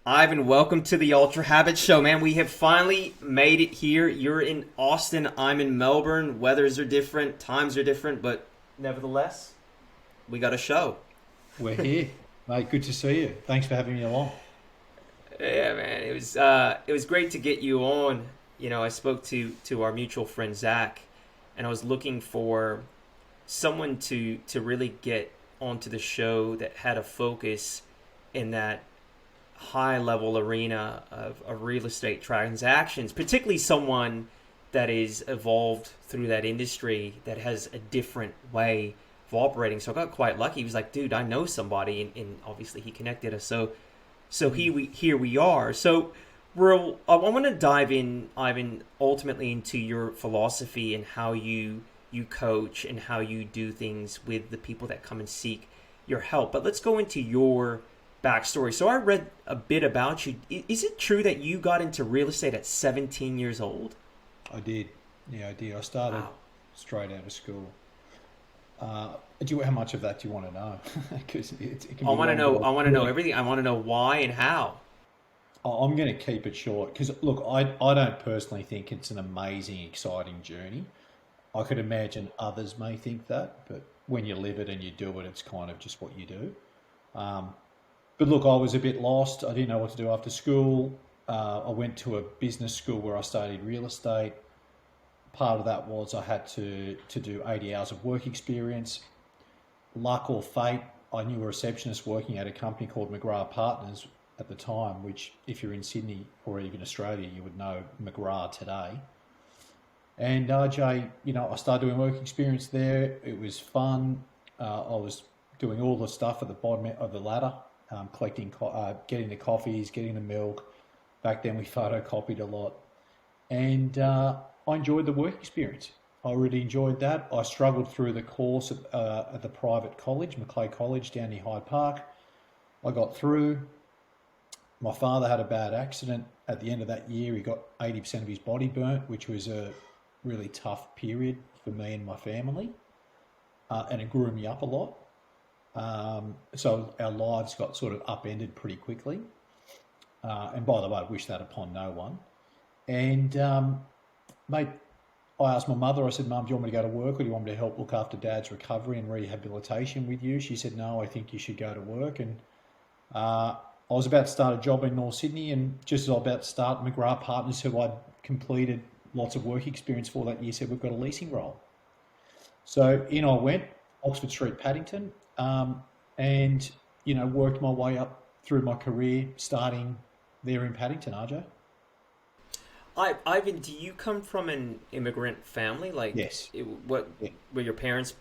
Ivan, welcome to the Ultrahabits Show, man. We have finally made it here. You're in Austin, I'm in Melbourne. Weathers are different, times are different, but nevertheless, we got a show. We're here, mate. Good to see you. Thanks for having me along. Yeah, man. It was great to get you on. You know, I spoke to our mutual friend Zach, and I was looking for someone to really get onto the show that had a focus in that high level arena of real estate transactions, particularly someone that is evolved through that industry that has a different way of operating. So I got quite lucky. He was like, dude, I know somebody, and obviously he connected us. So here we are. So I want to dive in, Ivan, ultimately into your philosophy and how you coach and how you do things with the people that come and seek your help. But let's go into your backstory. So I read a bit about you. Is it true that you got into real estate at 17 years old? I did. Yeah, I did. I started straight out of school. How much of that do you want to know? Because it can be I want to know. I want to know really. everything. I want to know why and how. I'm going to keep it short because, look, I don't personally think it's an amazing, exciting journey. I could imagine others may think that, but when you live it and you do it, it's kind of just what you do. But look, I was a bit lost. I didn't know what to do after school. I went to a business school where I studied real estate. Part of that was I had to do 80 hours of work experience. Luck or fate, I knew a receptionist working at a company called McGrath Partners at the time, which if you're in Sydney or even Australia, you would know McGrath today. And RJ, I started doing work experience there. It was fun. I was doing all the stuff at the bottom of the ladder, collecting, getting the coffees, getting the milk. Back then we photocopied a lot. And I enjoyed the work experience. I really enjoyed that. I struggled through the course at the private college, Macleay College down near Hyde Park. I got through. My father had a bad accident. At the end of that year, he got 80% of his body burnt, which was a really tough period for me and my family. And it grew me up a lot. So our lives got sort of upended pretty quickly. And by the way, I wish that upon no one. And mate, I asked my mother, I said, Mum, do you want me to go to work or do you want me to help look after Dad's recovery and rehabilitation with you? She said, no, I think you should go to work. And I was about to start a job in North Sydney, and just as I was about to start, McGrath Partners, who I'd completed lots of work experience for that year, said, we've got a leasing role. So in I went, Oxford Street, Paddington, and, worked my way up through my career, starting there in Paddington, RJ. Ivan, do you come from an immigrant family? Yes. Yeah. Were your parents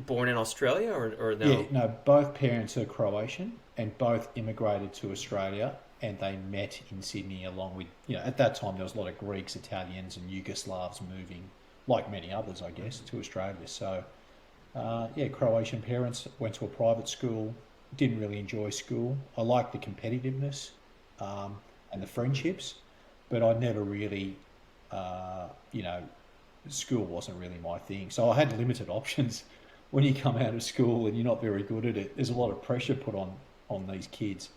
born in Australia or no? Yeah, no, both parents are Croatian and both immigrated to Australia, and they met in Sydney along with, at that time there was a lot of Greeks, Italians and Yugoslavs moving, like many others, I guess, to Australia. So, Croatian parents, went to a private school, didn't really enjoy school. I liked the competitiveness and the friendships, but I never really, school wasn't really my thing. So I had limited options. When you come out of school and you're not very good at it, there's a lot of pressure put on these kids.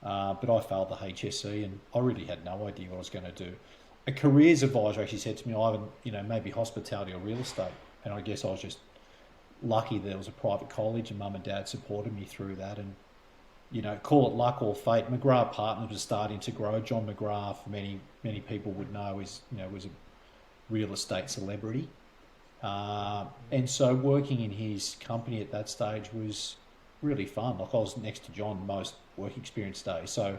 But I failed the HSC and I really had no idea what I was going to do. A careers advisor actually said to me, Ivan, maybe hospitality or real estate. And I guess I was just lucky that it was a private college and Mum and Dad supported me through that. And, call it luck or fate. McGrath Partners was starting to grow. John McGrath, many people would know, was a real estate celebrity. And so working in his company at that stage was really fun. Like I was next to John most work experience days. So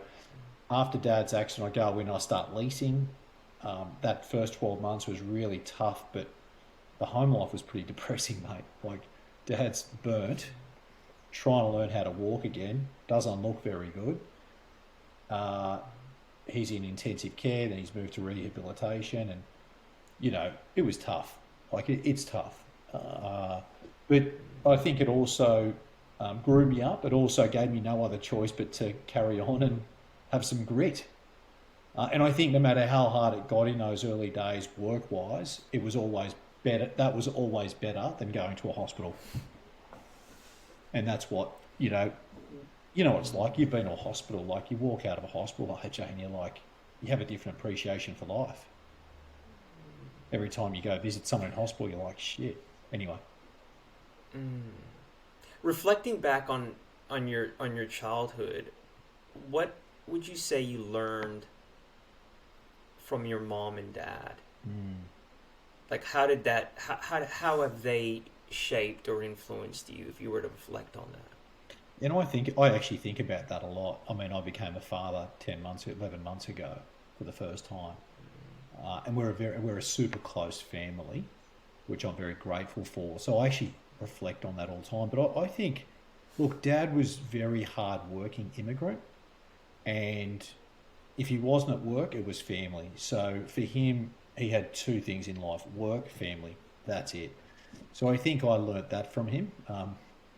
after Dad's accident, I go in and I start leasing. That first 12 months was really tough, but the home life was pretty depressing, mate. Like Dad's burnt, trying to learn how to walk again, doesn't look very good. He's in intensive care, then he's moved to rehabilitation, and it was tough. Like it's tough, but I think it also grew me up. It also gave me no other choice but to carry on and have some grit. And I think no matter how hard it got in those early days, work-wise, it was always better. That was always better than going to a hospital. And that's what you know what it's like. You've been to a hospital. Like you walk out of a hospital, AJ, and you're like, you have a different appreciation for life. Every time you go visit someone in hospital, you're like, shit. Anyway, Reflecting back on your childhood, what would you say you learned from your mom and dad? Like, how did that? How have they shaped or influenced you? If you were to reflect on that. and I actually think about that a lot. I mean, I became a father 11 months ago for the first time, and we're a super close family, which I'm very grateful for. So I actually reflect on that all the time. But I think, look, Dad was very hard working immigrant, and if he wasn't at work, it was family. So for him, he had two things in life: work, family. That's it. So I think I learnt that from him,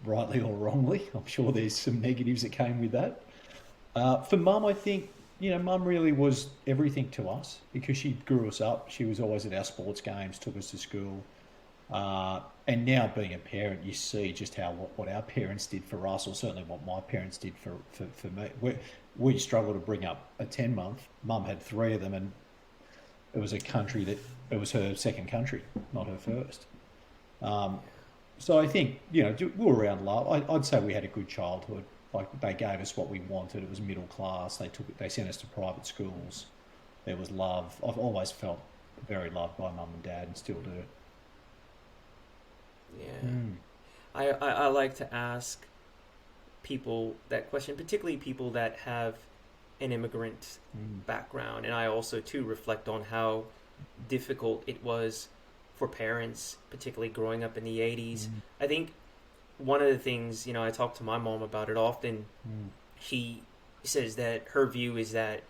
rightly or wrongly. I'm sure there's some negatives that came with that. For Mum, I think, Mum really was everything to us because she grew us up. She was always at our sports games, took us to school. And now being a parent, you see just what our parents did for us, or certainly what my parents did for me. We struggled to bring up a 10-month. Mum had three of them, and it was a country it was her second country, not her first. Um, so I think, we were around love. I'd say we had a good childhood. Like they gave us what we wanted. It was middle class. They sent us to private schools. There was love. I've always felt very loved by Mum and Dad, and still do. Yeah. I like to ask people that question, particularly people that have an immigrant background, and I also too reflect on how difficult it was for parents, particularly growing up in the 80s. I think one of the things, I talk to my mom about it often. She says that her view is that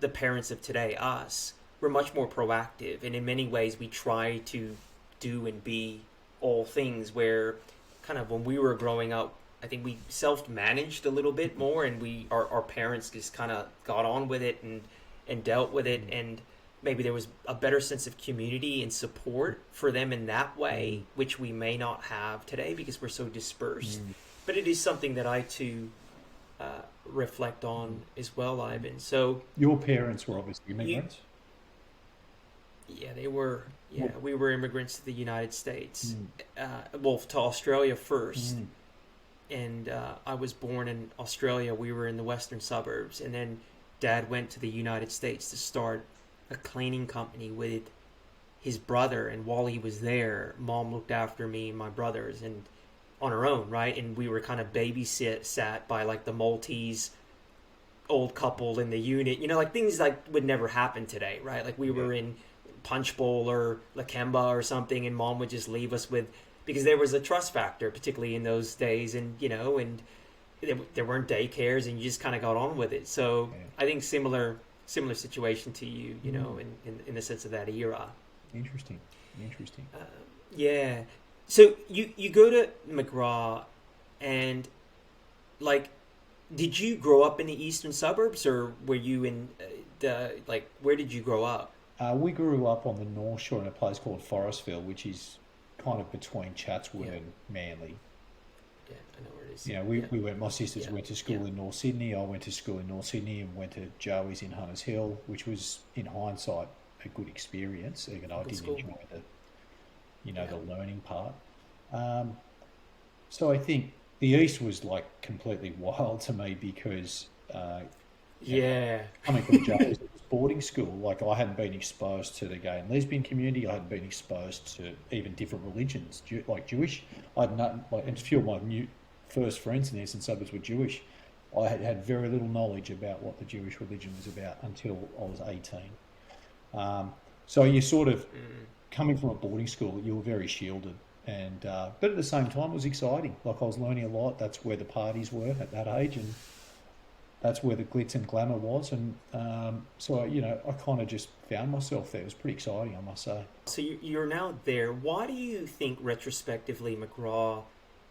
the parents of today, us, we're much more proactive, and in many ways we try to do and be all things, where kind of when we were growing up, I think we self-managed a little bit more, and our parents just kind of got on with it and dealt with it, and maybe there was a better sense of community and support for them in that way, which we may not have today because we're so dispersed. But it is something that I too reflect on as well, Ivan. So your parents were obviously immigrants. Yeah, they were. Yeah, Well, we were immigrants to the United States. Well, to Australia first, and I was born in Australia. We were in the western suburbs, and then Dad went to the United States to start a cleaning company with his brother. And while he was there, Mom looked after me and my brothers, and on her own, right? And we were kind of sat by like the Maltese old couple in the unit, like things like would never happen today, right? Like we were in Punch Bowl or Lakemba or something, and Mom would just leave us with, because there was a trust factor, particularly in those days, and and there weren't daycares, and you just kind of got on with it. So I think similar situation to you, in the sense of that era. interesting. Yeah. So you go to McGraw, and like, did you grow up in the eastern suburbs, or were you in where did you grow up? We grew up on the North Shore in a place called Forestville, which is kind of between Chatswood Yeah. and Manly. Yeah, I know where it is. We went. My sisters went to school Yeah. in North Sydney. I went to school in North Sydney and went to Joey's in Hunters Hill, which was, in hindsight, a good experience, even though I Good didn't school. enjoy Yeah. the learning part. Um, so I think the East was like completely wild to me because you know, Yeah. coming from Joey's, it was boarding school. Like I hadn't been exposed to the gay and lesbian community. I hadn't been exposed to even different religions, like Jewish. I'd not like, and a few of my new first friends in the eastern suburbs were Jewish. I had very little knowledge about what the Jewish religion was about until I was 18. So you sort of coming from a boarding school, you were very shielded, and but at the same time, it was exciting. Like I was learning a lot. That's where the parties were at that age, and that's where the glitz and glamour was. And so I kind of just found myself there. It was pretty exciting, I must say. So you're now there. Why do you think retrospectively McGraw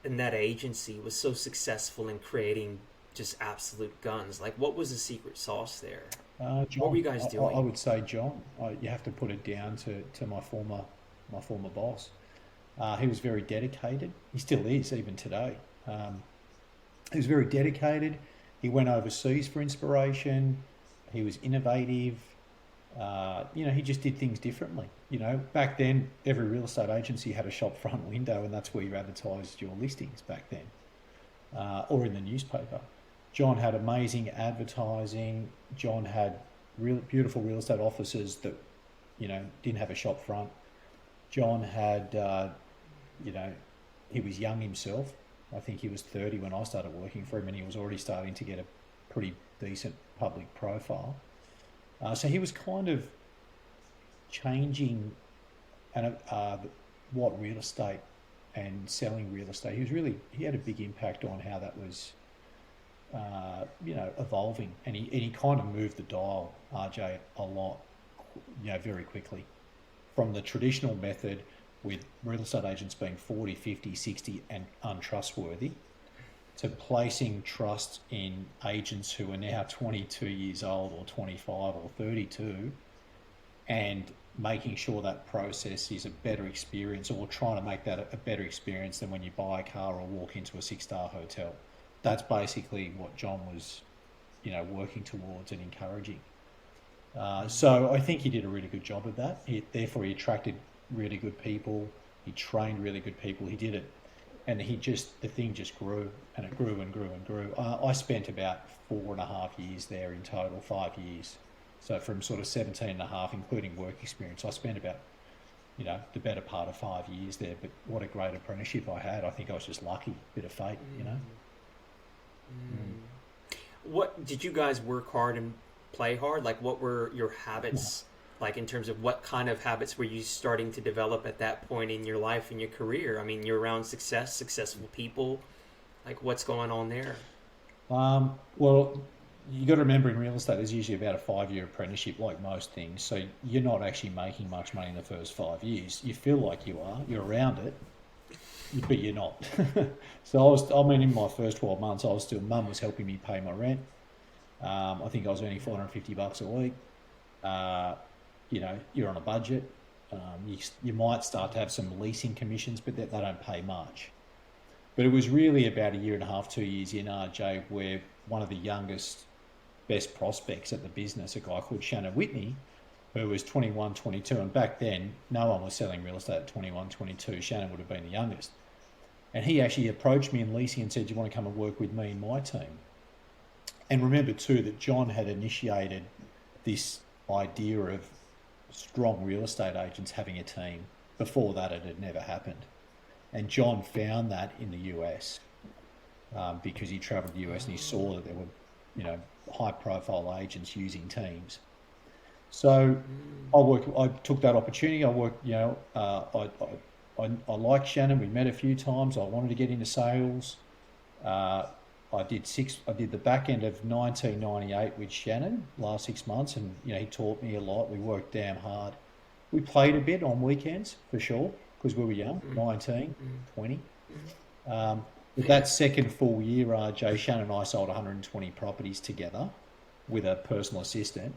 and that agency was so successful in creating just absolute guns? Like, what was the secret sauce there? What were John, you guys I doing? would say John. You have to put it down to my former boss. He was very dedicated. He still is, even today. He was very dedicated. He went overseas for inspiration. He was innovative. He just did things differently. Back then, every real estate agency had a shop front window, and that's where you advertised your listings back then, or in the newspaper. John had amazing advertising. John had beautiful real estate offices that, didn't have a shop front. John had, he was young himself. I think he was 30 when I started working for him, and he was already starting to get a pretty decent public profile. So he was kind of changing what real estate and selling real estate. He had a big impact on how that was, evolving, and he kind of moved the dial, RJ, a lot, very quickly from the traditional method with real estate agents being 40, 50, 60 and untrustworthy to placing trust in agents who are now 22 years old or 25 or 32 and making sure that process is a better experience, or trying to make that a better experience than when you buy a car or walk into a 6-star hotel. That's basically what John was, working towards and encouraging. So I think he did a really good job of that. Therefore, he attracted really good people. He trained really good people. He did it, and the thing just grew, and it grew and grew and grew. I spent about 4.5 years there in total, 5 years. So from sort of 17 and a half, including work experience, I spent about, the better part of 5 years there. But what a great apprenticeship I had. I think I was just lucky, bit of fate, What did you guys work hard and play hard? Like, what were your habits like in terms of what kind of habits were you starting to develop at that point in your life and your career? I mean, you're around successful people. Like, what's going on there? Well, you got to remember, in real estate, there's usually about a 5-year apprenticeship, like most things. So you're not actually making much money in the first 5 years. You feel like you are. You're around it, but you're not. So in my first 12 months, Mum was helping me pay my rent. I think I was earning $450 a week. You're on a budget. You might start to have some leasing commissions, but they don't pay much. But it was really about a year and a half, 2 years in, RJ, where one of the youngest, best prospects at the business, a guy called Whitney, who was 21, 22, and back then no one was selling real estate at 21, 22. Shannon would have been the youngest. And he actually approached me in leasing and said, "Do you want to come and work with me and my team?" And remember too that John had initiated this idea of strong real estate agents having a team. Before that, it had never happened. And John found that in the US, because he travelled to the US and he saw that there were, high-profile agents using teams. So I took that opportunity. I worked, I liked Shannon. We met a few times. I wanted to get into sales. I did the back end of 1998 with Shannon, last 6 months, and he taught me a lot. We worked damn hard. We played a bit on weekends for sure, because we were young, 19, 20. But that second full year, RJ, Shannon and I sold 120 properties together with a personal assistant.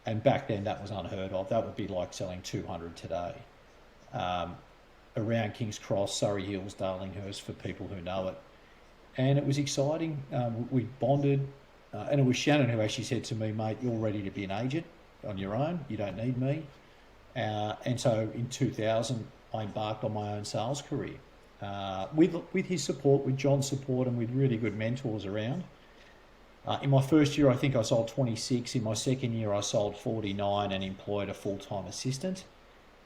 And back then that was unheard of. That would be like selling 200 today. Around King's Cross, Surrey Hills, Darlinghurst, for people who know it. And it was exciting. We bonded. And it was Shannon who actually said to me, "Mate, you're ready to be an agent on your own. You don't need me." And so in 2000, I embarked on my own sales career. With his support, with John's support, and with really good mentors around. In my first year, I think I sold 26. In my second year, I sold 49 and employed a full-time assistant.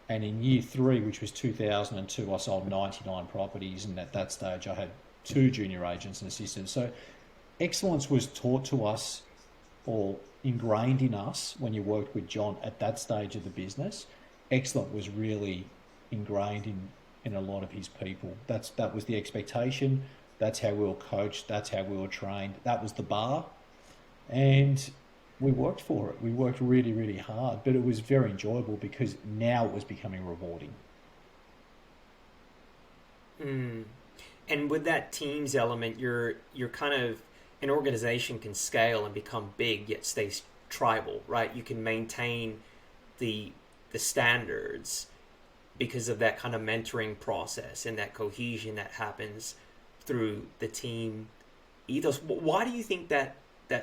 And in year 3, which was 2002, I sold 99 properties. And at that stage, I had 2 junior agents and assistants. So excellence was taught to us, or ingrained in us, when you worked with John at that stage of the business. Excellence was really ingrained in a lot of his people. That was the expectation. That's how we were coached. That's how we were trained. That was the bar. And we worked for it. We worked really, really hard. But it was very enjoyable because now it was becoming rewarding. And with that teams element, you're kind of, an organization can scale and become big yet stays tribal, right? You can maintain the standards because of that kind of mentoring process and that cohesion that happens through the team ethos. Why do you think that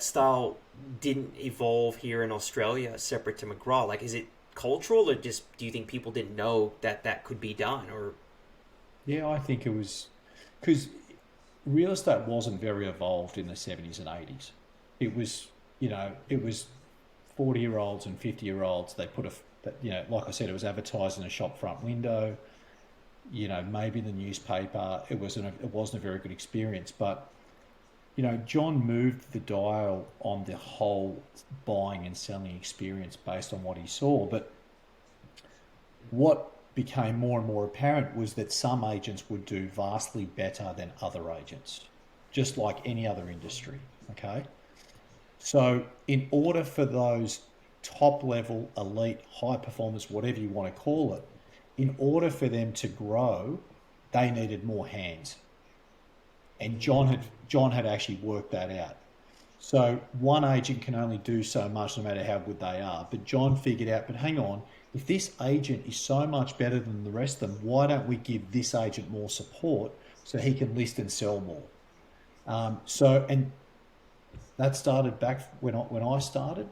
style didn't evolve here in Australia separate to McGraw? Like, is it cultural, or just do you think people didn't know that could be done? Or Yeah, I think it was because real estate wasn't very evolved in the 70s and 80s. It was, it was 40-year-olds and 50-year-olds. They put like I said, it was advertised in a shop front window, maybe the newspaper. It wasn't a very good experience, but John moved the dial on the whole buying and selling experience based on what he saw. But what became more and more apparent was that some agents would do vastly better than other agents, just like any other industry. Okay. So in order for those top level, elite, high performers, whatever you want to call it, in order for them to grow, they needed more hands. And John had actually worked that out. So one agent can only do so much no matter how good they are. But John figured out, but hang on, if this agent is so much better than the rest of them, why don't we give this agent more support so he can list and sell more? And that started back when I started,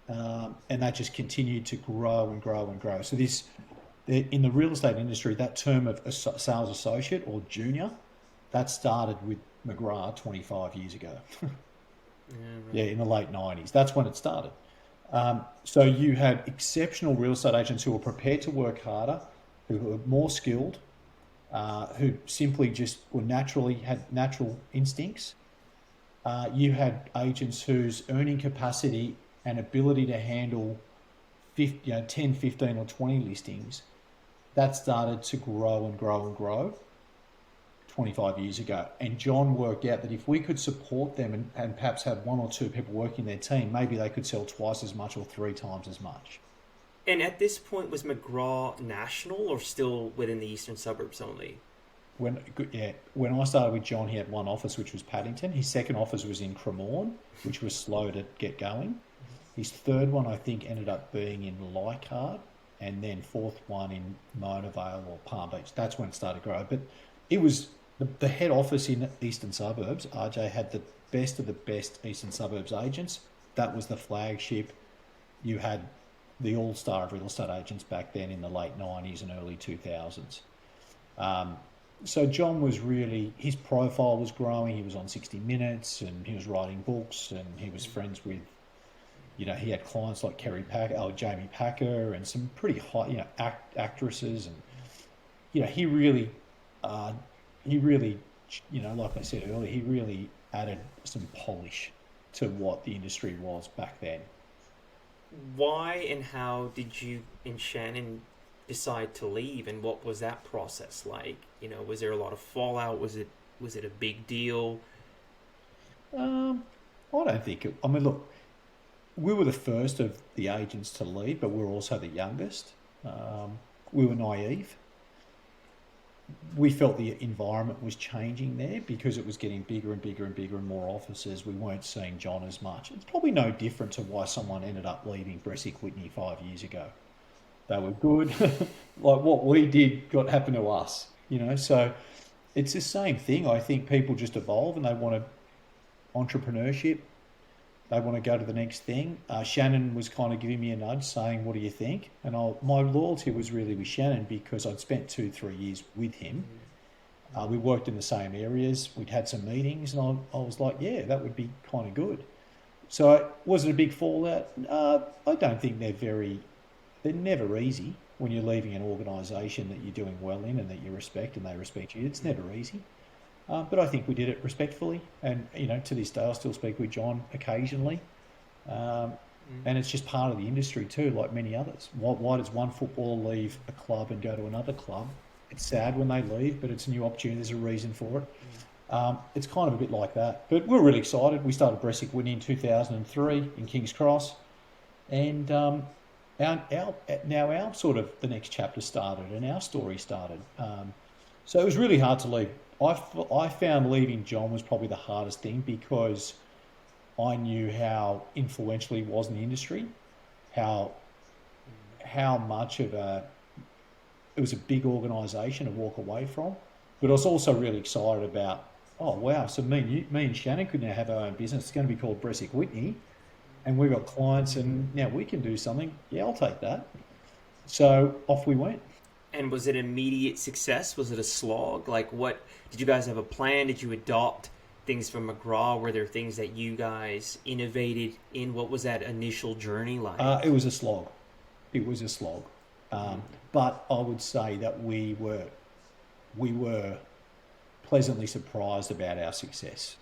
and that just continued to grow and grow and grow. So in the real estate industry, that term of a sales associate or junior, that started with McGrath 25 years ago. Yeah, in the late 90s. That's when it started. So you had exceptional real estate agents who were prepared to work harder, who were more skilled, who simply just had natural instincts. You had agents whose earning capacity and ability to handle 10, 15 or 20 listings, that started to grow and grow and grow 25 years ago. And John worked out that if we could support them and perhaps have one or two people working their team, maybe they could sell twice as much or 3 times as much. And at this point, was McGraw national or still within the eastern suburbs only? When I started with John, he had one office, which was Paddington. His second office was in Cremorne, which was slow to get going. His third one, I think, ended up being in Leichhardt, and then fourth one in Mona Vale or Palm Beach. That's when it started to grow. But it was the head office in eastern suburbs. RJ had the best of the best eastern suburbs agents. That was the flagship. You had the all-star of real estate agents back then in the late 90s and early 2000s. So John was really, his profile was growing. He was on 60 Minutes and he was writing books, and he was friends with, he had clients like Jamie Packer and some pretty high, actresses. And, he really, like I said earlier, he really added some polish to what the industry was back then. Why and how did you and Shannon decide to leave, and what was that process like? Was there a lot of fallout? Was it a big deal? I don't think it. I mean, look, we were the first of the agents to leave, but we were also the youngest. We were naive. We felt the environment was changing there because it was getting bigger and bigger and bigger and more offices. We weren't seeing John as much. It's probably no different to why someone ended up leaving Bresic Whitney 5 years ago. They were good. Like what we did happened to us, So it's the same thing. I think people just evolve and they want entrepreneurship. They want to go to the next thing. Shannon was kind of giving me a nudge saying, what do you think? And my loyalty was really with Shannon because I'd spent 2-3 years with him. We worked in the same areas. We'd had some meetings and I was like, yeah, that would be kind of good. So was it a big fallout? I don't think they're never easy when you're leaving an organisation that you're doing well in and that you respect and they respect you. It's never easy. But I think we did it respectfully. And, to this day, I still speak with John occasionally. And it's just part of the industry too, like many others. Why does one footballer leave a club and go to another club? It's sad when they leave, but it's a new opportunity. There's a reason for it. It's kind of a bit like that. But we're really excited. We started Bresic Whitney in 2003 in King's Cross. And now our sort of the next chapter started and our story started. So it was really hard to leave. I found leaving John was probably the hardest thing because I knew how influential he was in the industry, how much of it was a big organisation to walk away from. But I was also really excited about oh wow, so me and Shannon could now have our own business. It's going to be called Bresic Whitney, and we've got clients, and now we can do something. Yeah, I'll take that. So off we went. And was it immediate success? Was it a slog? Like, what did you guys have a plan? Did you adopt things from McGraw? Were there things that you guys innovated in? What was that initial journey like? It was a slog. It was a slog. But I would say that we were pleasantly surprised about our success.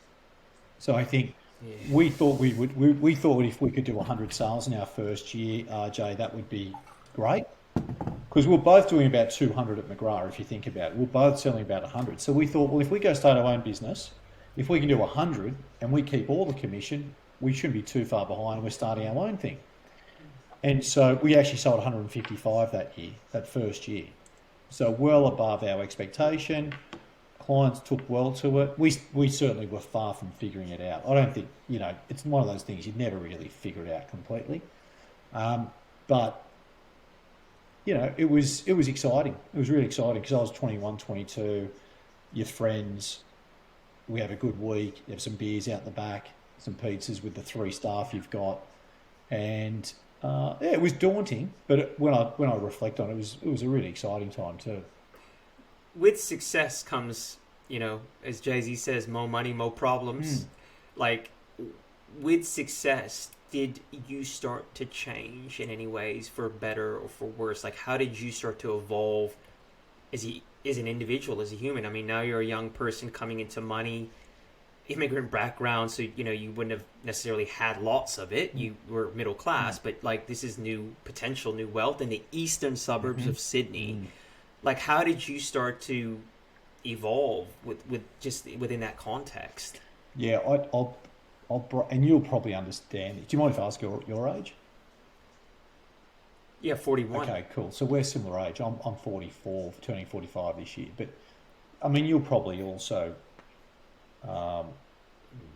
So I think Yeah. we thought we thought if we could do 100 sales in our first year, RJ, that would be great. Because we're both doing about 200 at McGrath, if you think about it. We're both selling about 100. So we thought, well, if we go start our own business, if we can do 100 and we keep all the commission, we shouldn't be too far behind. We're starting our own thing. And so we actually sold 155 that year, that first year. So well above our expectation. Clients took well to it. We certainly were far from figuring it out. I don't think, it's one of those things you'd never really figure it out completely. But it was exciting. It was really exciting because I was 21, 22, your friends, we have a good week, you have some beers out the back, some pizzas with the 3 staff you've got. And it was daunting, but when I reflect on it, it was a really exciting time too. With success comes, as Jay-Z says, more money, more problems. Like, with success, did you start to change in any ways for better or for worse? Like, how did you start to evolve as an individual, as a human? I mean, now you're a young person coming into money, immigrant background, so, you wouldn't have necessarily had lots of it. You were middle class, but, like, this is new potential, new wealth in the eastern suburbs of Sydney. Like, how did you start to evolve with just within that context? Yeah, and you'll probably understand it. Do you mind if I ask your age? Yeah, 41. Okay, cool. So we're similar age. I'm 44, turning 45 this year. But I mean, you'll probably also,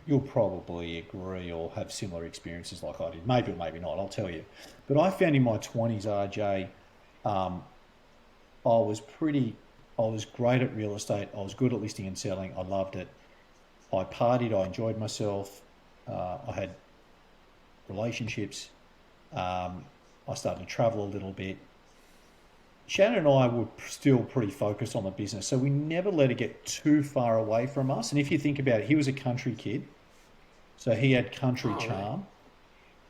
you'll probably agree or have similar experiences like I did. Maybe or maybe not. I'll tell you. But I found in my 20s, RJ, I was great at real estate. I was good at listing and selling. I loved it. I partied. I enjoyed myself. I had relationships. I started to travel a little bit. Shannon and I were still pretty focused on the business, so we never let it get too far away from us. And if you think about it, he was a country kid, so he had country charm.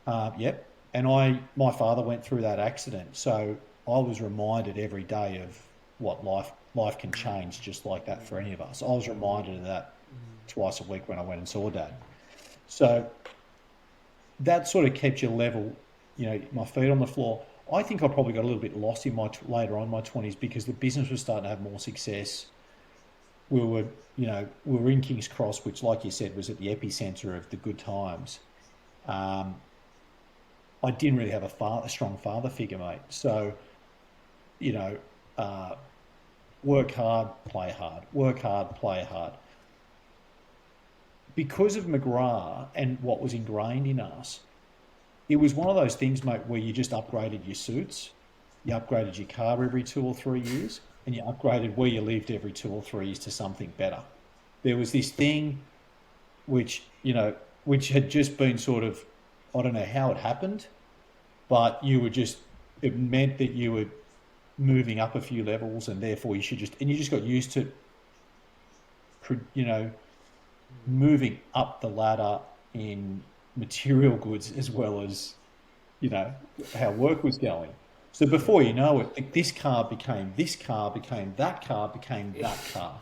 Yep. And my father went through that accident, so I was reminded every day of what life can change just like that for any of us. I was reminded of that twice a week when I went and saw Dad. So that sort of kept you level, my feet on the floor. I think I probably got a little bit lost in later on in my 20s because the business was starting to have more success. We were in King's Cross, which, like you said, was at the epicenter of the good times. I didn't really have a strong father figure, mate. So, work hard, play hard. Work hard, play hard. Because of McGrath and what was ingrained in us, it was one of those things, mate, where you just upgraded your suits, you upgraded your car every 2 or 3 years, and you upgraded where you lived every 2 or 3 years to something better. There was this thing which had just been sort of, I don't know how it happened, but it meant that you were moving up a few levels, and therefore you just got used to, moving up the ladder in material goods as well as, how work was going. So before you know it, this car became this car, became that car, became that car.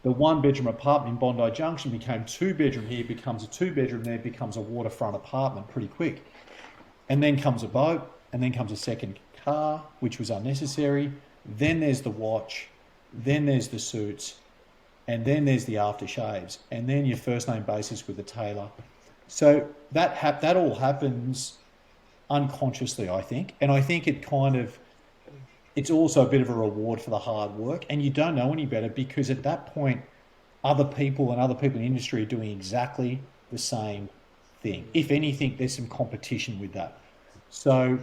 The 1-bedroom apartment in Bondi Junction became 2-bedroom here, becomes a 2-bedroom there, becomes a waterfront apartment pretty quick. And then comes a boat, and then comes a second car, which was unnecessary. Then there's the watch, then there's the suits, and then there's the aftershaves, and then your first name basis with the tailor. So that all happens unconsciously, I think. And I think it's also a bit of a reward for the hard work. And you don't know any better because at that point, other people in the industry are doing exactly the same thing. If anything, there's some competition with that. So,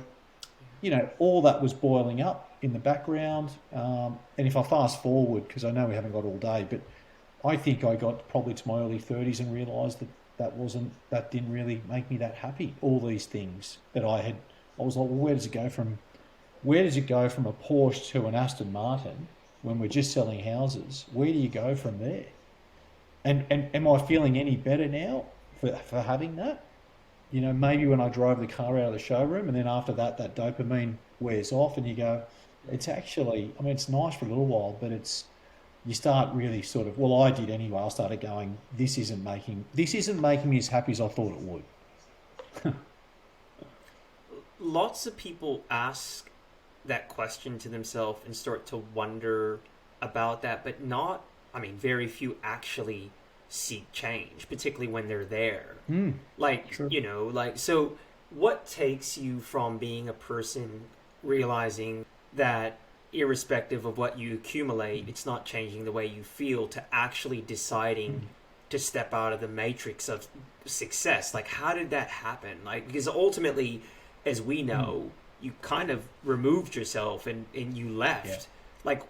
all that was boiling up in the background. And if I fast forward, because I know we haven't got all day, but I think I got probably to my early 30s and realised that that didn't really make me that happy. All these things that I was like, well, where does it go from a Porsche to an Aston Martin when we're just selling houses? Where do you go from there? And am I feeling any better now for having that? You know, maybe when I drive the car out of the showroom and then after that, that dopamine wears off and you go, it's actually, I mean, it's nice for a little while, but you start really sort of, well, I did anyway. I started going, this isn't making me as happy as I thought it would. Lots of people ask that question to themselves and start to wonder about that, but not, I mean, very few actually seek change, particularly when they're there. Like, Sure. So what takes you from being a person realizing that irrespective of what you accumulate, it's not changing the way you feel, to actually deciding to step out of the matrix of success? Like, how did that happen? Like, because ultimately, as we know, you kind of removed yourself and you left. Yeah. Like,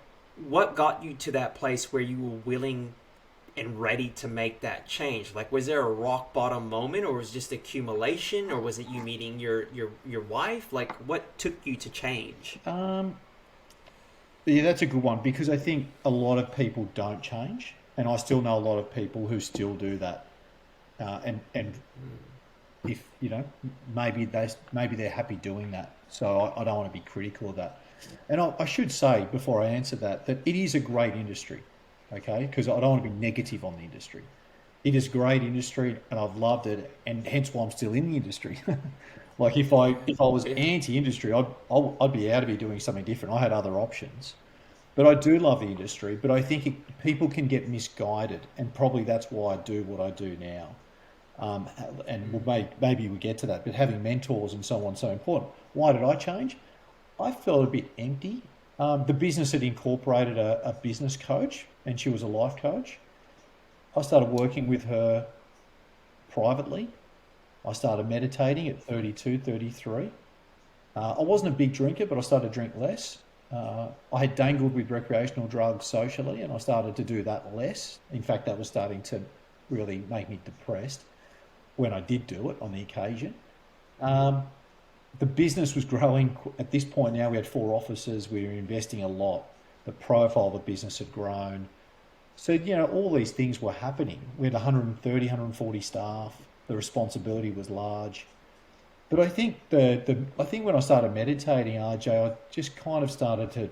what got you to that place where you were willing and ready to make that change? Like, was there a rock bottom moment, or was it just accumulation, or was it you meeting your wife? Like, what took you to change? Yeah, that's a good one because I think a lot of people don't change, and I still know a lot of people who still do that. And if you know, maybe they're happy doing that. So I don't want to be critical of that. And I should say before I answer that it is a great industry, okay? Because I don't want to be negative on the industry. It is a great industry, and I've loved it, and hence why I'm still in the industry. Like if I was anti-industry, I'd be out of here doing something different. I had other options, but I do love the industry. But I think people can get misguided, and probably that's why I do what I do now. And maybe we get to that. But having mentors and so on so important. Why did I change? I felt a bit empty. The business had incorporated a business coach, and she was a life coach. I started working with her privately. I started meditating at 32, 33. I wasn't a big drinker, but I started to drink less. I had dangled with recreational drugs socially, and I started to do that less. In fact, that was starting to really make me depressed when I did do it on the occasion. The business was growing. At this point now, we had 4 offices. We were investing a lot. The profile of the business had grown. So, you know, all these things were happening. We had 130, 140 staff. The responsibility was large. But I think I think when I started meditating, RJ, I just kind of started to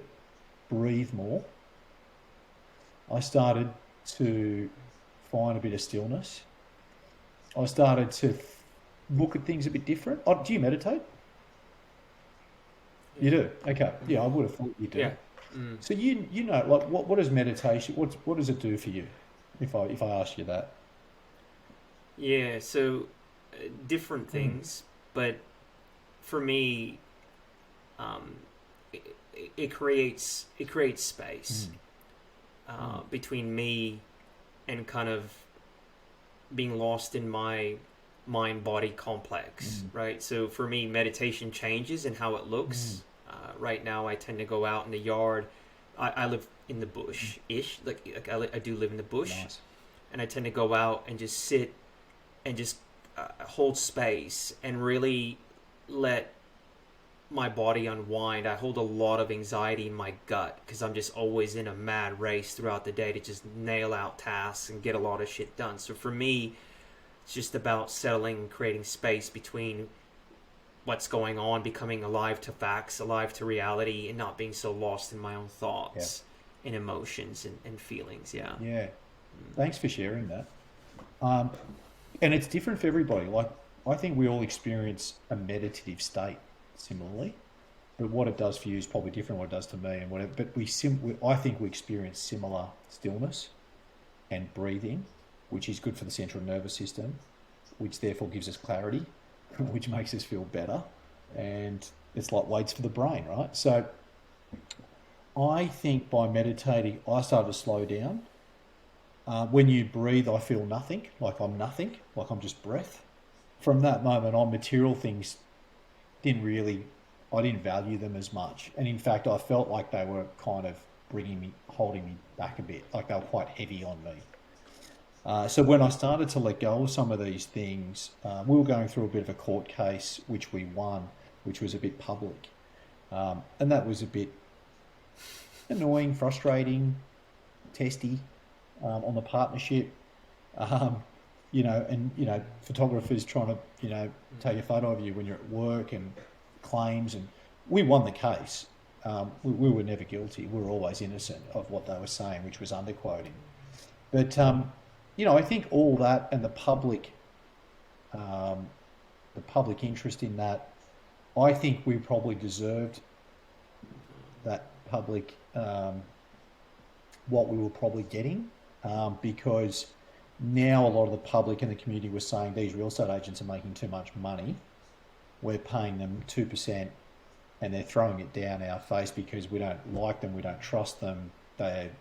breathe more. I started to find a bit of stillness. I started to look at things a bit different. Oh, do you meditate? You do? Okay. Yeah, I would have thought you do. Yeah. So you know, like what is meditation? What does it do for you? If I ask you that. Yeah, so different things, but for me, it creates space between me and kind of being lost in my mind body complex, right? So for me, meditation changes in how it looks. Right now, I tend to go out in the yard. I live in the bush-ish, like I do live in the bush, Nice. and I tend to go out and just sit and just hold space and really let my body unwind. I hold a lot of anxiety in my gut because I'm just always in a mad race throughout the day to just nail out tasks and get a lot of shit done. So for me, it's just about settling, creating space between what's going on, becoming alive to facts, alive to reality, and not being so lost in my own thoughts and emotions and feelings. Yeah. Yeah. Thanks for sharing that. And it's different for everybody. Like, I think we all experience a meditative state similarly, but what it does for you is probably different what it does to me and whatever. But I think we experience similar stillness and breathing, which is good for the central nervous system, which therefore gives us clarity, which makes us feel better. And it's like weights for the brain, right? So I think by meditating, I started to slow down. When you breathe, I feel nothing, like I'm just breath. From that moment on, material things I didn't value them as much. And in fact, I felt like they were kind of holding me back a bit, like they were quite heavy on me. So when I started to let go of some of these things, we were going through a bit of a court case, which we won, which was a bit public. And that was a bit annoying, frustrating, testy on the partnership. Um, photographers trying to, take a photo of you when you're at work and claims. And we won the case. We were never guilty. We were always innocent of what they were saying, which was underquoting. But, I think all that and um, the public interest in that, I think we probably deserved that public, what we were probably getting, because now a lot of the public and the community was saying these real estate agents are making too much money. We're paying them 2% and they're throwing it down our face because we don't like them, we don't trust them. They're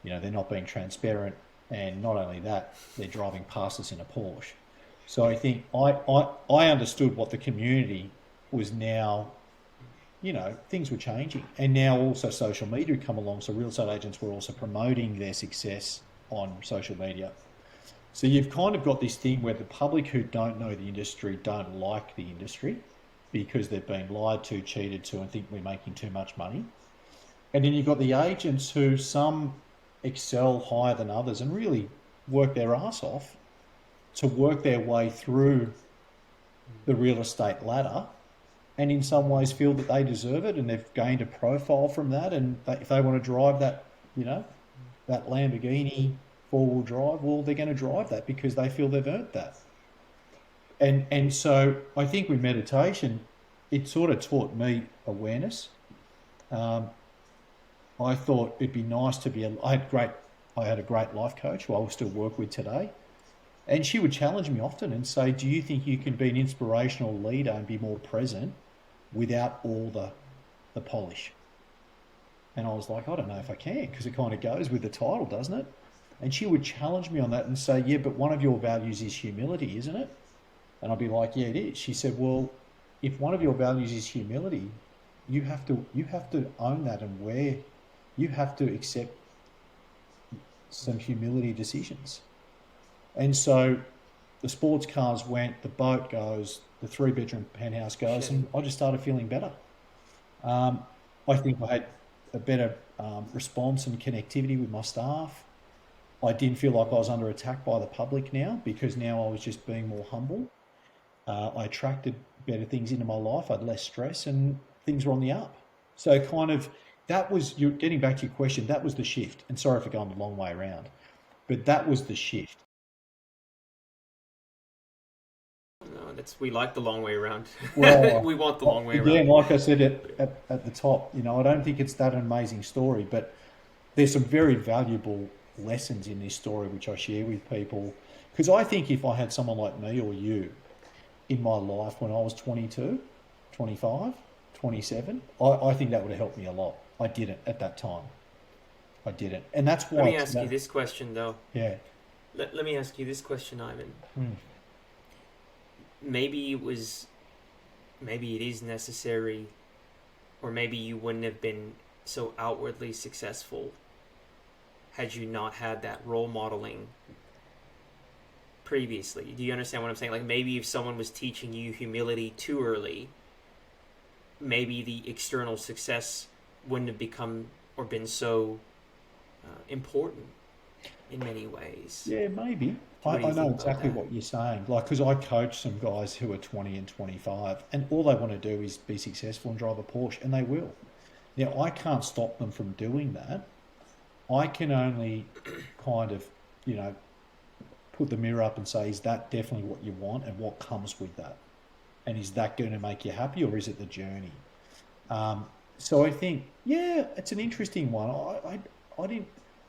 not being transparent, and not only that, they're driving past us in a Porsche. So I think I understood what the community was now. Things were changing, and now also social media had come along. So real estate agents were also promoting their success on social media. So you've kind of got this thing where the public who don't know the industry don't like the industry because they've been lied to, cheated to, and think we're making too much money. And then you've got the agents who some excel higher than others and really work their ass off to work their way through the real estate ladder, and in some ways feel that they deserve it and they've gained a profile from that. And if they want to drive that, that Lamborghini four-wheel drive, well, they're going to drive that because they feel they've earned that. And so I think with meditation, it sort of taught me awareness. I thought it'd be nice to be. I had a great life coach who I will still work with today, and she would challenge me often and say, "Do you think you can be an inspirational leader and be more present without all the polish?" And I was like, "I don't know if I can," because it kind of goes with the title, doesn't it? And she would challenge me on that and say, "Yeah, but one of your values is humility, isn't it?" And I'd be like, "Yeah, it is." She said, "Well, if one of your values is humility, you have to own that, and you have to accept some humility decisions." And so the sports cars went, the boat goes, the 3-bedroom penthouse goes, and I just started feeling better. I think I had a better response and connectivity with my staff. I didn't feel like I was under attack by the public now, because now I was just being more humble. I attracted better things into my life. I had less stress and things were on the up. So kind of you're getting back to your question, that was the shift. And sorry for going the long way around, but that was the shift. No, we like the long way around. Well, We want the long way again, around. like I said at the top, I don't think it's that amazing story, but there's some very valuable lessons in this story which I share with people. Because I think if I had someone like me or you in my life when I was 22, 25, 27, I think that would have helped me a lot. I didn't at that time. I didn't. And that's Let why me ask you this question, though. yeah. Let me ask you this question, Ivan. Mm. Maybe it is necessary, or maybe you wouldn't have been so outwardly successful had you not had that role modeling previously. Do you understand what I'm saying? Like, maybe if someone was teaching you humility too early, maybe the external success wouldn't have become or been so important in many ways. Yeah, maybe. What do you I know think about exactly that? what you're saying. Like, because I coach some guys who are 20 and 25, and all they want to do is be successful and drive a Porsche, and they will. Now, I can't stop them from doing that. I can only kind of, put the mirror up and say, is that definitely what you want, and what comes with that? And is that going to make you happy, or is it the journey? So I think, yeah, it's an interesting one. I didn't.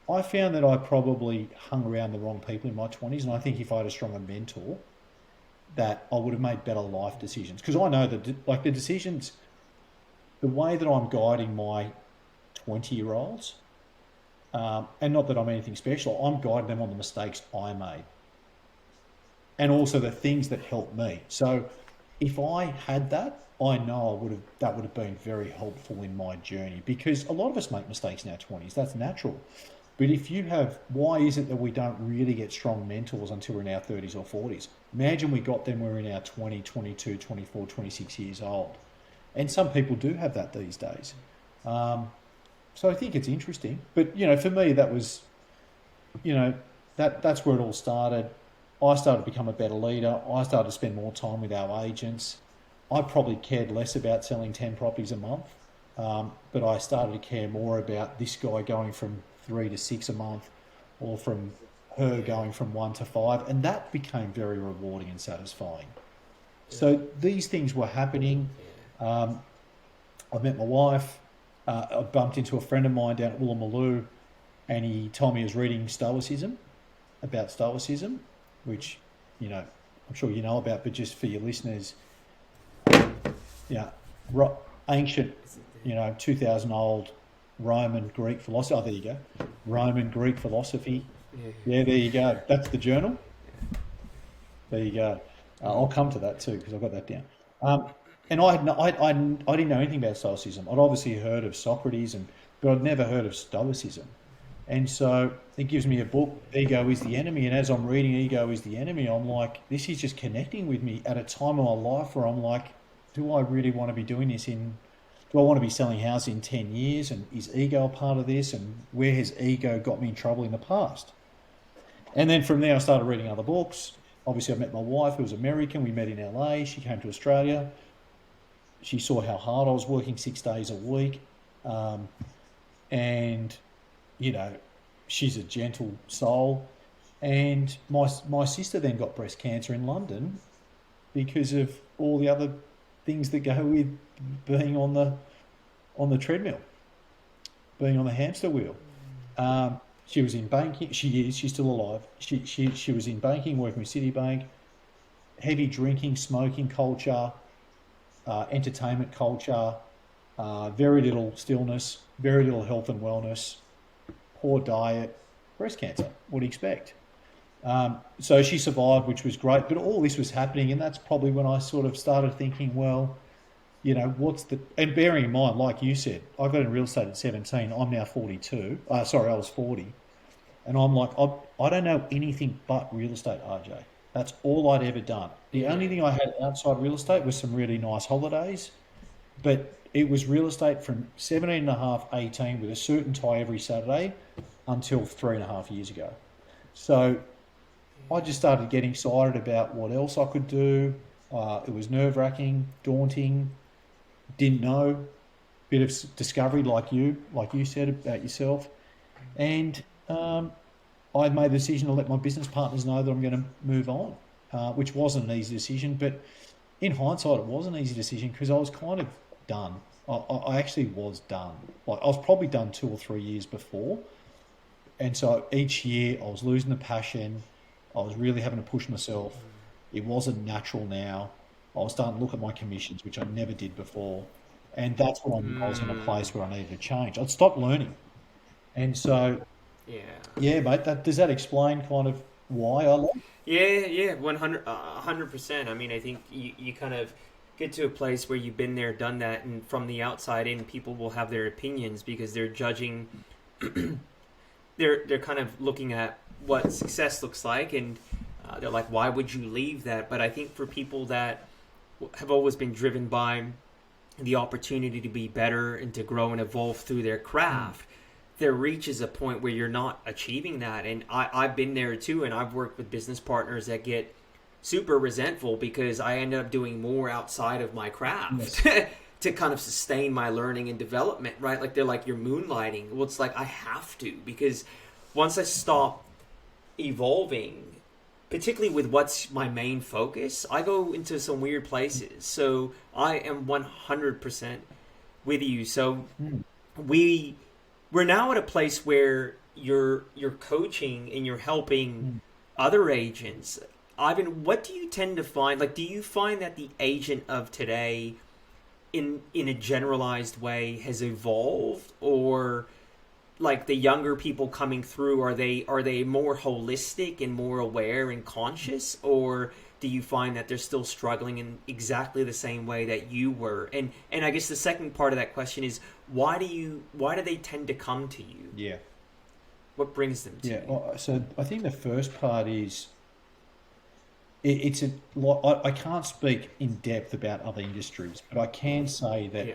I found that I probably hung around the wrong people in my 20s, and I think if I had a stronger mentor, that I would have made better life decisions. Because I know that, like, the decisions, the way that I'm guiding my 20-year-olds, and not that I'm anything special, I'm guiding them on the mistakes I made, and also the things that helped me. So if I had that, I know that would have been very helpful in my journey, because a lot of us make mistakes in our 20s. That's natural. But why is it that we don't really get strong mentors until we're in our 30s or 40s? Imagine we got them when we're in our 20, 22, 24, 26 years old. And some people do have that these days. So I think it's interesting. But, for me, that was, that's where it all started. I started to become a better leader. I started to spend more time with our agents. I probably cared less about selling 10 properties a month, but I started to care more about this guy going from 3 to 6 a month, or from her going from 1 to 5, and that became very rewarding and satisfying. So these things were happening. I met my wife. I bumped into a friend of mine down at Woolloomooloo, and he told me he was reading about Stoicism, which, I'm sure you know about, but just for your listeners, ancient, 2,000-old Roman Greek philosophy. Oh, there you go. Roman Greek philosophy. Yeah, there you go. That's the journal. There you go. I'll come to that too, because I've got that down. And I didn't know anything about Stoicism. I'd obviously heard of Socrates, but I'd never heard of Stoicism. And so it gives me a book, Ego is the Enemy. And as I'm reading Ego is the Enemy, I'm like, this is just connecting with me at a time of my life where I'm like, do I really want to be doing this do I want to be selling houses in 10 years? And is ego a part of this? And where has ego got me in trouble in the past? And then from there, I started reading other books. Obviously, I met my wife, who was American. We met in LA. She came to Australia. She saw how hard I was working 6 days a week. And, she's a gentle soul. And my sister then got breast cancer in London because of all the other things that go with being on the treadmill, being on the hamster wheel. She was in banking. She's still alive. She was in banking, working with Citibank. Heavy drinking, smoking culture, entertainment culture, very little stillness, very little health and wellness, poor diet, breast cancer. What do you expect? So she survived, which was great. But all this was happening, and that's probably when I sort of started thinking, well, and bearing in mind, like you said, I got in real estate at 17. I'm now 42. I was 40. And I'm like, I don't know anything but real estate, RJ. That's all I'd ever done. The only thing I had outside real estate was some really nice holidays, but it was real estate from 17 and a half, 18 with a suit and tie every Saturday until 3.5 years ago. So I just started getting excited about what else I could do. It was nerve-wracking, daunting, didn't know, bit of discovery like you said about yourself. And I made the decision to let my business partners know that I'm going to move on, which wasn't an easy decision. But in hindsight, it was an easy decision because I was kind of done. I actually was done. Like, I was probably done 2 or 3 years before. And so each year I was losing the passion. I was really having to push myself. It wasn't natural now. I was starting to look at my commissions, which I never did before. And that's when I was in a place where I needed to change. I'd stopped learning. And so, yeah, mate, does that explain kind of why I left? Yeah, 100%. I mean, I think you kind of get to a place where you've been there, done that, and from the outside in, people will have their opinions because they're judging. They're kind of looking at what success looks like, and they're like, why would you leave that? But I think for people that have always been driven by the opportunity to be better and to grow and evolve through their craft, there reaches a point where you're not achieving that. And I've been there too, and I've worked with business partners that get super resentful because I ended up doing more outside of my craft. Yes. To kind of sustain my learning and development, right? Like, they're like, you're moonlighting. Well, it's like, I have to, because once I stop evolving, particularly with what's my main focus, I go into some weird places. So I am 100% with you. So we're now at a place where you're coaching and you're helping other agents. Ivan, what do you tend to find? Like, do you find that the agent of today in a generalized way has evolved, or like the younger people coming through, are they more holistic and more aware and conscious, or do you find that they're still struggling in exactly the same way that you were? And I guess the second part of that question is, why do they tend to come to you? Yeah. What brings them to Yeah. you? So I think the first part is it's a lot. I can't speak in depth about other industries, but I can say that Yeah.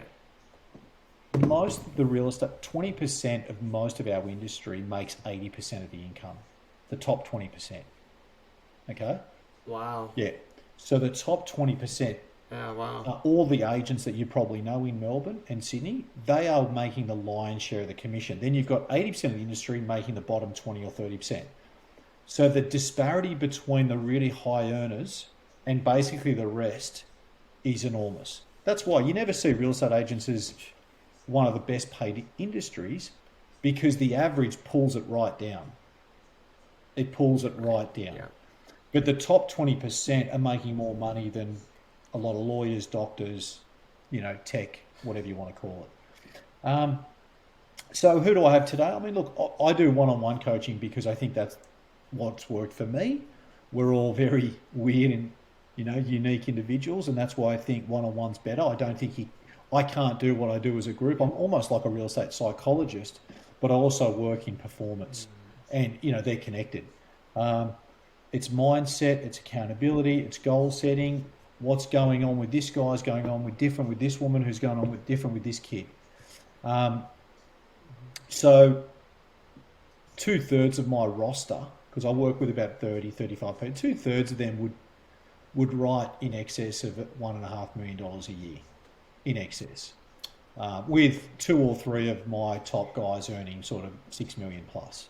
most of the real estate, 20% of most of our industry makes 80% of the income. The top 20%. Okay. Wow. Yeah. So the top 20%, Yeah. Wow. all the agents that you probably know in Melbourne and Sydney, they are making the lion's share of the commission. Then you've got 80% of the industry making the bottom 20 or 30%. So the disparity between the really high earners and basically the rest is enormous. That's why you never see real estate agents as one of the best paid industries, because the average pulls it right down. It pulls it right down. Yeah. But the top 20% are making more money than a lot of lawyers, doctors, tech, whatever you want to call it. So who do I have today? I mean, look, I do one-on-one coaching because I think that's what's worked for me. We're all very weird and, unique individuals, and that's why I think one-on-one's better. I don't think I can't do what I do as a group. I'm almost like a real estate psychologist, but I also work in performance, and they're connected. It's mindset, it's accountability, it's goal setting. What's going on with this guy's going on with different with this woman, who's going on with different with this kid. So 2/3 of my roster, because I work with about 30, 35 people, 2/3 of them would write in excess of $1.5 million a year, in excess, with 2 or 3 of my top guys earning sort of 6 million plus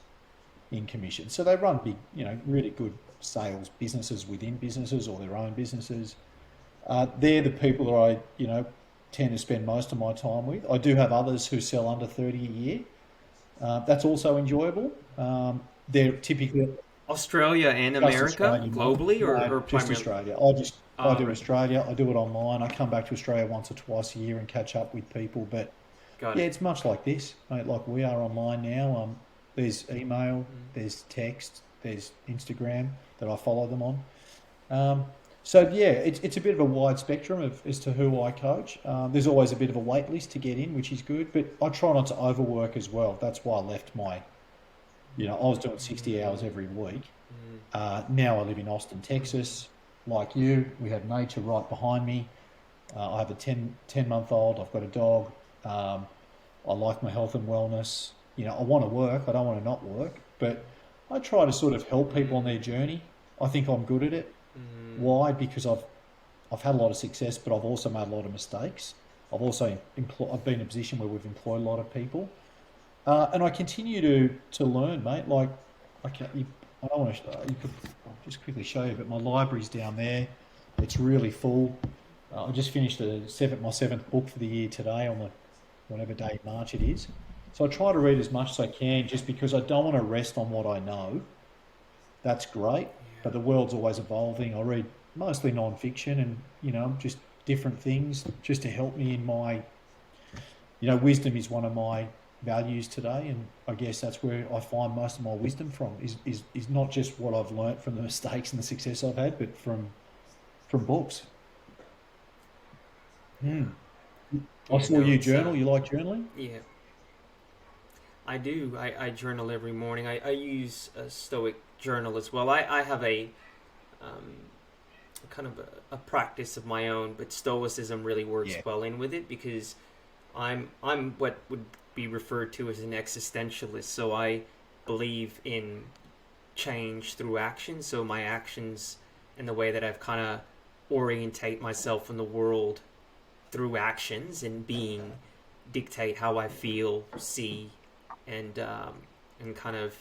in commission. So they run big, really good sales businesses within businesses or their own businesses. They're the people that I, tend to spend most of my time with. I do have others who sell under 30 a year. That's also enjoyable. They're typically Australia and just America, Australia, globally, or just primarily? Australia. I do Right. Australia. I do it online. I come back to Australia once or twice a year and catch up with people. But Got yeah, it. it's much like this, mate. Like we are online now. There's email, there's text, there's Instagram that I follow them on. So yeah, it's a bit of a wide spectrum as to who I coach. There's always a bit of a wait list to get in, which is good, but I try not to overwork as well. That's why I left I was doing 60 hours every week. Now I live in Austin, Texas. Like you, we have nature right behind me. I have a 10-month-old. I've got a dog. I like my health and wellness. I want to work. I don't want to not work, but I try to sort of help people on their journey. I think I'm good at it. Why? Because I've had a lot of success, but I've also made a lot of mistakes. I've been in a position where we've employed a lot of people, and I continue to learn, mate. Like I don't want to. I'll just quickly show you, but my library's down there. It's really full. I just finished my seventh book for the year today on whatever day in March it is. So I try to read as much as I can, just because I don't want to rest on what I know. That's great, but the world's always evolving. I read mostly non-fiction and, just different things just to help me in my, wisdom is one of my values today. And I guess that's where I find most of my wisdom from is not just what I've learnt from the mistakes and the success I've had, but from books. I Yeah, saw no, you it's journal. You like journaling? yeah. I do. I journal every morning. I use a Stoic journal as well. I have um, kind of a practice of my own, but Stoicism really works Yeah. well in with it, because I'm what would be referred to as an existentialist. So I believe in change through action. So my actions and the way that I've kind of orientate myself in the world through actions and being dictate how I feel, see, and kind of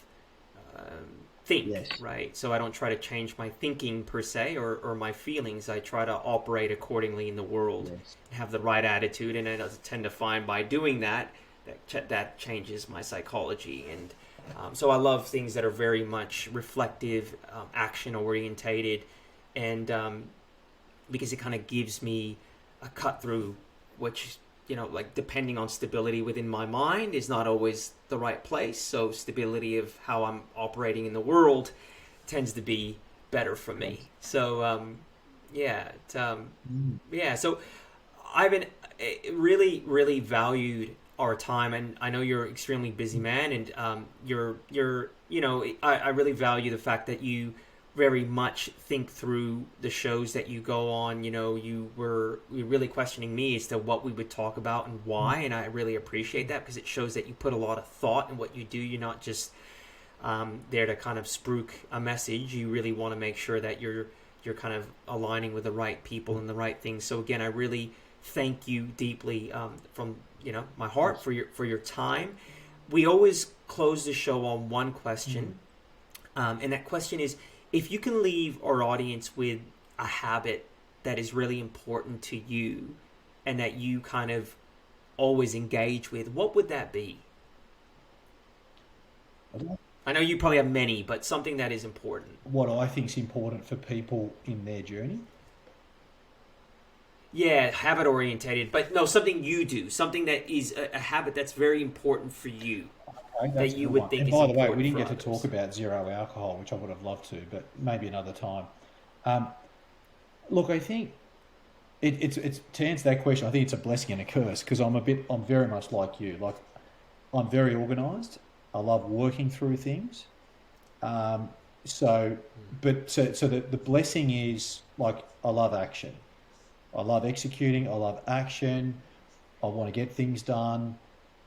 think, Yes. right? So I don't try to change my thinking per se, or my feelings. I try to operate accordingly in the world, Yes. have the right attitude, and I tend to find by doing that that changes my psychology. And so I love things that are very much reflective, action orientated, and because it kind of gives me a cut through, which, like, depending on stability within my mind is not always the right place. So stability of how I'm operating in the world tends to be better for me. So yeah, yeah. So I've been really, really valued our time, and I know you're an extremely busy man, and you're I really value the fact that you very much think through the shows that you go on. You were really questioning me as to what we would talk about and why, and I really appreciate that because it shows that you put a lot of thought in what you do. You're not just there to kind of spruik a message. You really want to make sure that you're kind of aligning with the right people and the right things. So again, I really thank you deeply from my heart for your time. We always close the show on one question, and that question is: if you can leave our audience with a habit that is really important to you and that you kind of always engage with, what would that be? I know you probably have many, but something that is important. What I think is important for people in their journey. Yeah, habit orientated, but no, something you do, something that is a habit that's very important for you, Okay, that's that a you good would one. think And is by the way, important we didn't for get to others. talk about zero alcohol, which I would have loved to, but maybe another time. Um, Look, I think it's to answer that question. I think it's a blessing and a curse because I'm very much like you. Like I'm very organised. I love working through things. Um, so, so the blessing is like I love action. I love executing. I love action. I want to get things done.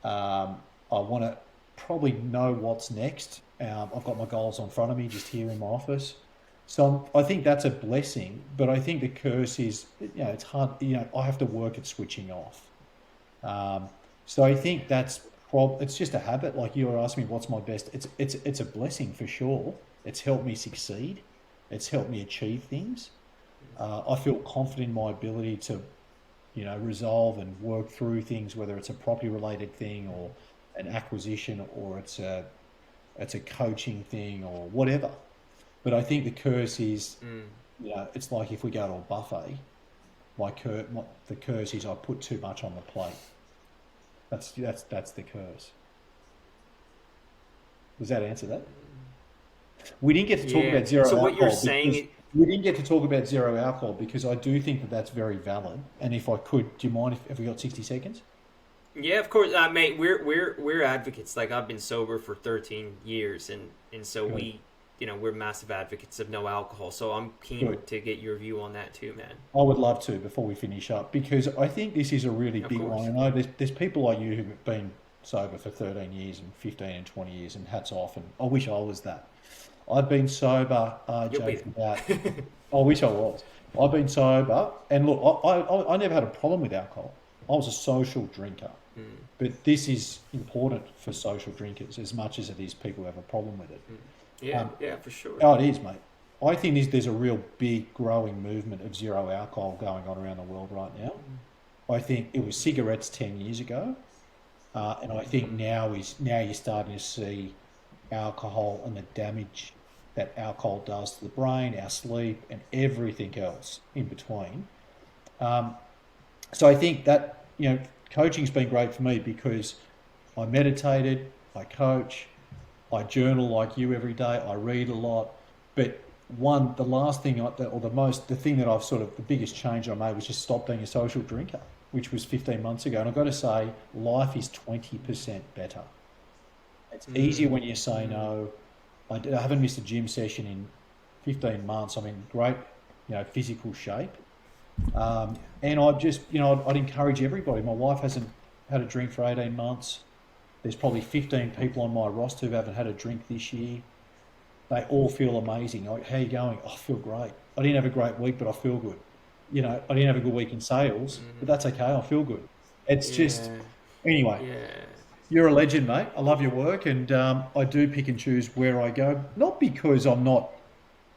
I want to probably know what's next. I've got my goals in front of me just here in my office. So I think that's a blessing, but I think the curse is, it's hard. I have to work at switching off. Um, so I think it's just a habit. Like you were asking me, what's my best? It's a blessing for sure. It's helped me succeed. It's helped me achieve things. I feel confident in my ability to, resolve and work through things, whether it's a property related thing or an acquisition or it's a coaching thing or whatever. But I think the curse is, Mm. it's like if we go to a buffet, the curse is I put too much on the plate. That's the curse. Does that answer that? We didn't get to talk Yeah. about zero So what you're alcohol because saying, we didn't get to talk about zero alcohol because I do think that that's very valid. And if I could, do you mind if we got 60 seconds? yeah, of course, mate. We're advocates. Like I've been sober for 13 years, and so Good, we're massive advocates of no alcohol. So I'm keen good. to get your view on that too, man. I would love to before we finish up because I think this is a really Of big one. course. I know there's people like you who've been sober for 13 years and 15 and 20 years, and hats off. And I wish I was that. I've been sober, You'll RJ, be for about, there. I wish I was. I've been sober, and look, I never had a problem with alcohol. I was a social drinker, Mm, but this is important for social drinkers as much as it is people who have a problem with it. mm. Yeah, Um, yeah, for sure. oh, it is, mate. I think there's a real big growing movement of zero alcohol going on around the world right now. I think it was cigarettes 10 years ago, and I think now you're starting to see alcohol and the damage that alcohol does to the brain, our sleep, and everything else in between. Um, so I think that coaching's been great for me because I meditated, I coach, I journal like you every day, I read a lot. But the last thing, the thing that the biggest change I made was just stop being a social drinker, which was 15 months ago. And I've got to say, life is 20% better. It's easier Mm, when you say mm. no. I haven't missed a gym session in 15 months. I'm in great, physical shape. And I'd encourage everybody. My wife hasn't had a drink for 18 months. There's probably 15 people on my roster who haven't had a drink this year. They all feel amazing. Like, how you going? Oh, I feel great. I didn't have a great week, but I feel good. I didn't have a good week in sales, but Mhm. that's okay. I feel good. It's just, Yeah, anyway, yeah. you're a legend, mate. I love your work, and I do pick and choose where I go. Not because I'm not.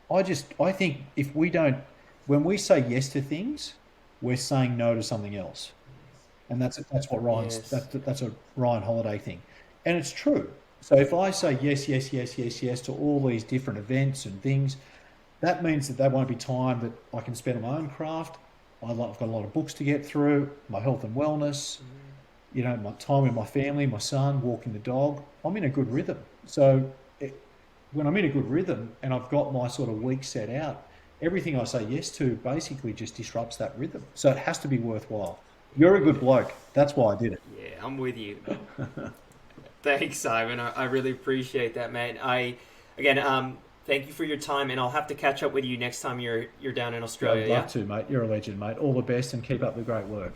I think if we don't, when we say yes to things, we're saying no to something else, and that's what Yes. that's a Ryan Holiday thing, and it's true. So if I say yes, yes, yes, yes, yes to all these different events and things, that means that there won't be time that I can spend on my own craft. I've got a lot of books to get through, my health and wellness, Mhm. my time with my family, my son, walking the dog. I'm in a good rhythm. So when I'm in a good rhythm and I've got my sort of week set out, everything I say yes to basically just disrupts that rhythm. So it has to be worthwhile. You're a good bloke. That's why I did it. Yeah, I'm with you. Thanks, Simon. I really appreciate that, man. Again, thank you for your time, and I'll have to catch up with you next time you're down in Australia. I'd love to, mate. You're a legend, mate. All the best and keep up the great work.